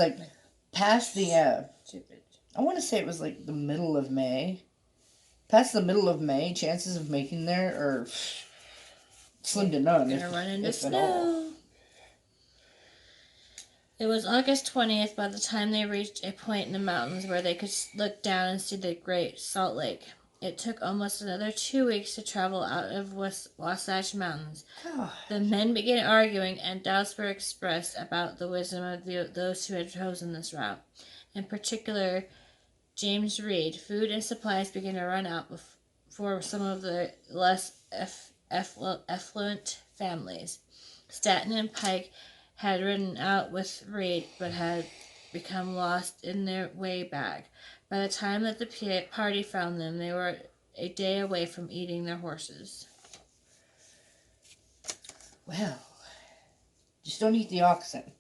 like past the, Stupid. I want to say it was like the middle of May. Past the middle of May, chances of making there are slim to none, Gonna run into if at all. snow. It was August 20th by the time they reached a point in the mountains where they could look down and see the Great Salt Lake. It took almost another 2 weeks to travel out of Wasatch Mountains. God. The men began arguing, and doubts were expressed about the wisdom of those who had chosen this route. In particular, James Reed. Food and supplies began to run out for some of the less affluent families. Stanton and Pike had ridden out with Reed, but had become lost in their way back. By the time that the party found them, they were a day away from eating their horses. Well, just don't eat the oxen.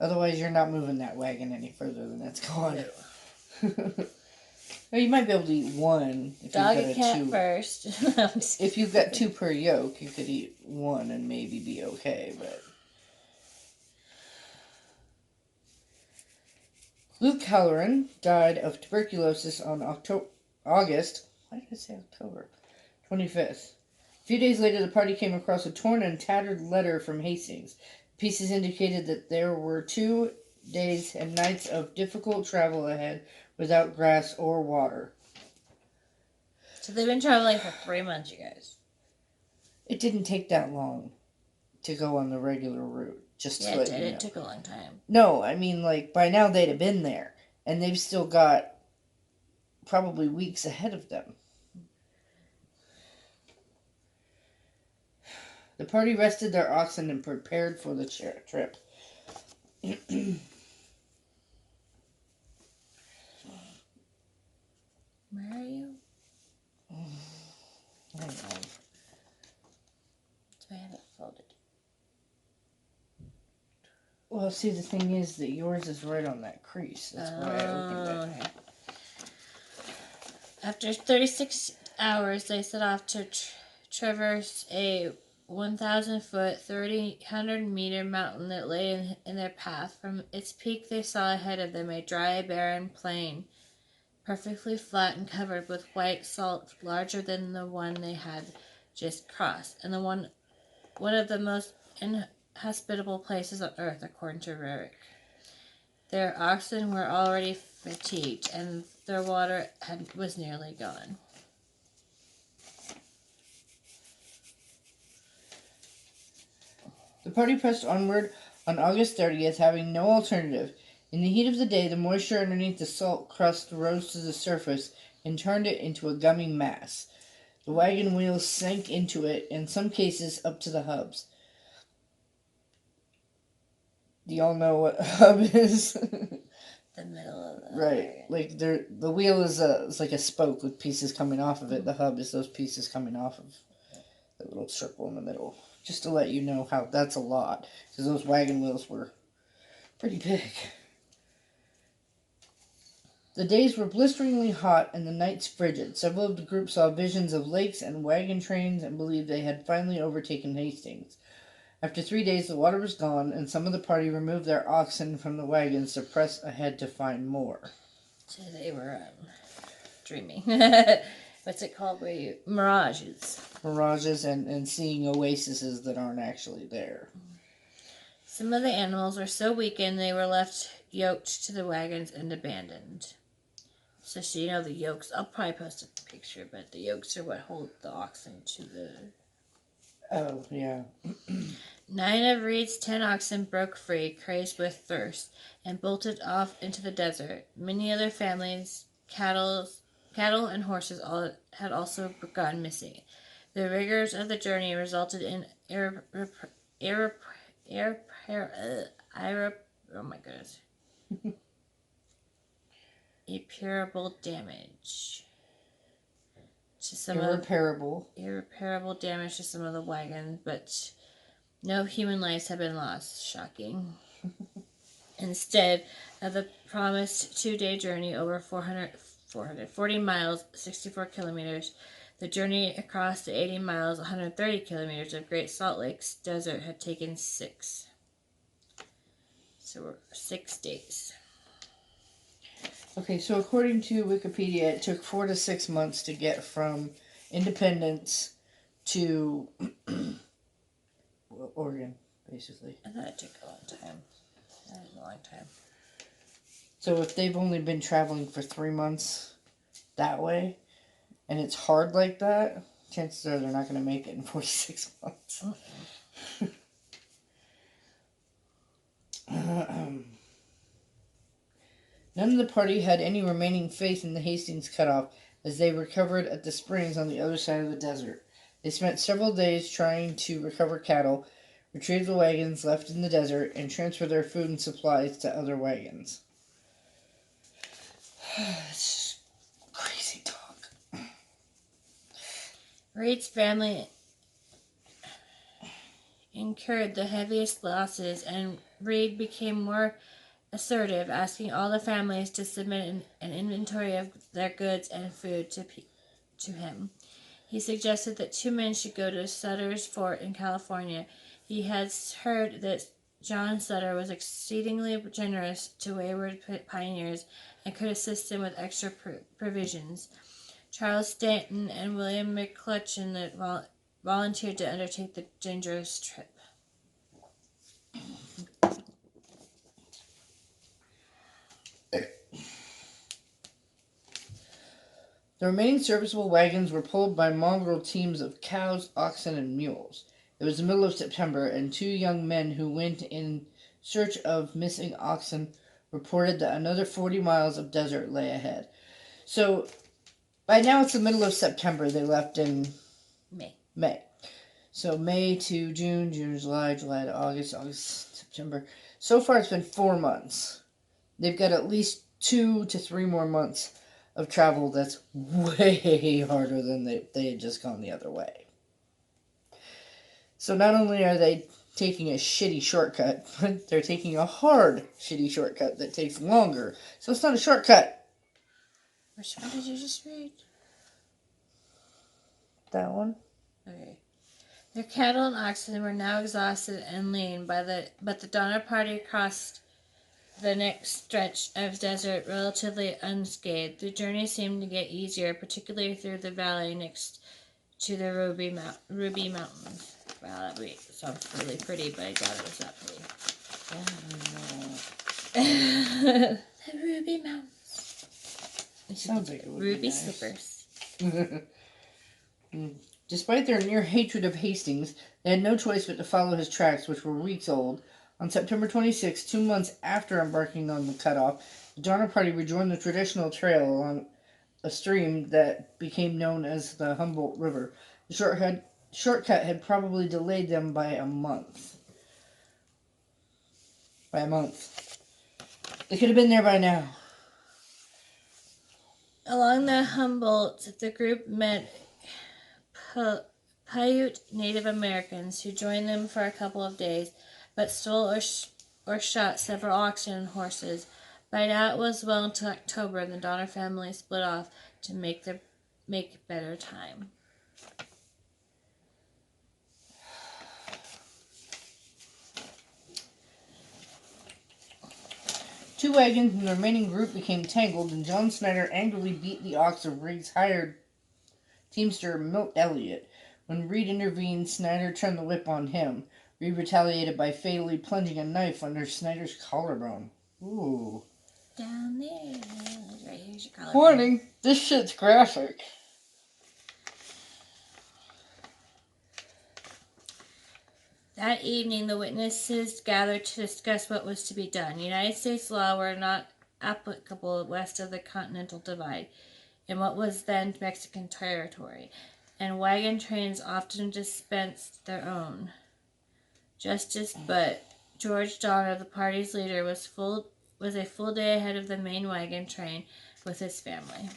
Otherwise, you're not moving that wagon any further than it's gone. No. Well, you might be able to eat one. If Dog you've got and cat two. First. If you've got 2 per yoke, you could eat one and maybe be okay, but... Luke Halloran died of tuberculosis on August 25th. A few days later, the party came across a torn and tattered letter from Hastings. Pieces indicated that there were 2 days and nights of difficult travel ahead without grass or water. So they've been traveling for 3 months, you guys. It didn't take that long to go on the regular route. Just to let you know. It took a long time. No, I mean, like, by now they'd have been there. And they've still got probably weeks ahead of them. The party rested their oxen and prepared for the trip. Where are you? Hang on. I have it folded. Well, see, the thing is that yours is right on that crease. That's why I opened it. Okay. After 36 hours, they set off to traverse a 1,000-foot, 300-meter mountain that lay in their path. From its peak, they saw ahead of them a dry, barren plain, perfectly flat and covered with white salt, larger than the one they had just crossed, and one of the most inhospitable places on earth, according to Rarick. Their oxen were already fatigued, and their water was nearly gone. The party pressed onward on August 30th, having no alternative. In the heat of the day, the moisture underneath the salt crust rose to the surface and turned it into a gummy mass. The wagon wheels sank into it, in some cases up to the hubs. Do y'all know what a hub is? The middle of the right. Like the wheel is like a spoke with pieces coming off of it. The hub is those pieces coming off of the little circle in the middle. Just to let you know how that's a lot, because those wagon wheels were pretty big. The days were blisteringly hot and the nights frigid. Several of the group saw visions of lakes and wagon trains and believed they had finally overtaken Hastings. After 3 days, the water was gone, and some of the party removed their oxen from the wagons to press ahead to find more. So they were dreaming. What's it called? Mirages. Mirages and seeing oases that aren't actually there. Some of the animals were so weakened they were left yoked to the wagons and abandoned. So the yokes, I'll probably post a picture, but the yokes are what hold the oxen to the... Oh, yeah. 9 of Reed's 10 oxen broke free, crazed with thirst, and bolted off into the desert. Many other families, cattle and horses had also gone missing. The rigors of the journey resulted in irreparable damage to some irreparable damage to some of the wagons, but no human lives have been lost. Shocking. Instead of the promised 2-day journey over 440 miles, 64 kilometers, the journey across the 80 miles, 130 kilometers of Great Salt Lake's desert had taken 6. So 6 days. Okay, so according to Wikipedia, it took 4 to 6 months to get from independence to Oregon, basically. I thought it took a long time. That was a long time. So if they've only been traveling for 3 months that way, and it's hard like that, chances are they're not going to make it in 46 months. None of the party had any remaining faith in the Hastings cutoff as they recovered at the springs on the other side of the desert. They spent several days trying to recover cattle, retrieve the wagons left in the desert, and transfer their food and supplies to other wagons. It's just crazy talk. Reed's family incurred the heaviest losses, and Reed became more assertive, asking all the families to submit an inventory of their goods and food to him. He suggested that 2 men should go to Sutter's Fort in California. He had heard that John Sutter was exceedingly generous to wayward pioneers and could assist them with extra provisions. Charles Stanton and William McCutcheon volunteered to undertake the dangerous trip. The remaining serviceable wagons were pulled by mongrel teams of cows, oxen, and mules. It was the middle of September, and 2 young men who went in search of missing oxen reported that another 40 miles of desert lay ahead. So, by now it's the middle of September. They left in May. So, May to June, June to July, July to August, August, September. So far it's been 4 months. They've got at least 2 to 3 more months of travel that's way harder than they had just gone the other way. So not only are they taking a shitty shortcut, but they're taking a hard shitty shortcut that takes longer. So it's not a shortcut. Which one did you just read? That one? Okay. Their cattle and oxen were now exhausted and lean, but the Donner Party crossed the next stretch of desert relatively unscathed. The journey seemed to get easier, particularly through the valley next to the Ruby Mountains. Wow, that sounds really pretty, but I doubt it was that pretty. The Ruby Mountains. It sounds like it would Ruby be nice. slippers. Despite their near hatred of Hastings, they had no choice but to follow his tracks, which were weeks old. On September 26, 2 months after embarking on the cutoff, the Donner Party rejoined the traditional trail along a stream that became known as the Humboldt River. The shortcut had probably delayed them by a month. They could have been there by now. Along the Humboldt, the group met Paiute Native Americans who joined them for a couple of days, but stole or shot several oxen and horses. By now it was well into October, and the Donner family split off to make better time. Two wagons and the remaining group became tangled, and John Snyder angrily beat the ox of Reed's hired teamster Milt Elliott. When Reed intervened, Snyder turned the whip on him. Reed retaliated by fatally plunging a knife under Snyder's collarbone. Ooh. Down there. Right here's your collarbone. Warning, this shit's graphic. That evening, the witnesses gathered to discuss what was to be done. United States law were not applicable west of the Continental Divide, in what was then Mexican territory, and wagon trains often dispensed their own justice. But George Donner, the party's leader, was a full day ahead of the main wagon train with his family.